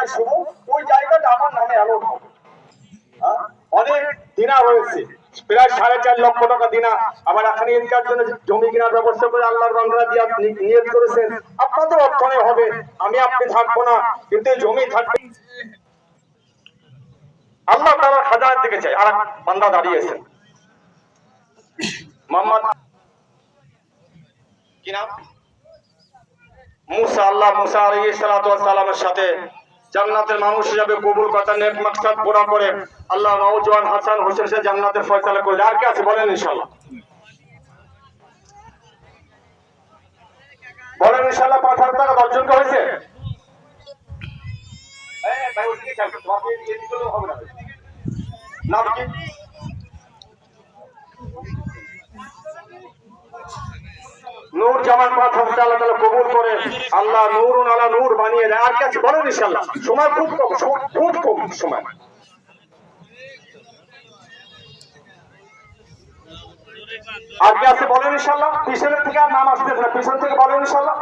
জায়গায় শুভ, ওই জায়গাটা আমার নামে অ্যালোট হবে। অনেক দিনা রয়েছে, প্রায় 4.5 লক্ষ টাকা দিনা। আবার এখানে ঈদগার জন্য জমি কেনার ব্যবস্থা করে আল্লাহর বান্দারা দিয়ে নিয়ত করেছেন আপনাদের অর্থনে হবে, আমি আপনি থাকবো না, কিন্তু জমি থাকবে। আল্লাহ তাআলা খাজানার দিকে চাই। আর বান্দা দাঁড়িয়েছেন মোহাম্মদ কি নাম, মুসা। আল্লাহ মুসা আলাইহিস সালাতু ওয়াস সালামের সাথে জান্নাতের মানুষ হিসেবে কবুল কথা নেক মাকসাদ পুরা করে আল্লাহ নওজোয়ান হাসান হোসেন সে জান্নাতের ফয়সালা করলেন। আর কি আছে বলেন ইনশাআল্লাহ, বলেন ইনশাআল্লাহ। 5,000 টাকা 10 জনকে হয়েছে। ভাই ওদিকে চল, তোমাকে দিয়ে দিলেও হবে না। নাম কি? নূর জামান 5,000 আল্লাহ তাআলা কবুল করে আল্লাহ নূরুন আলা নূর বানিয়ে দেয়। আর কি আছে বলেন ইনশাআল্লাহ। সময় খুব কম সময়। আর কি আছে বলেন ইনশাআল্লাহ। পিছনের থেকে আর নাম আসতেছে না, পিছন থেকে বলেন ইনশাআল্লাহ।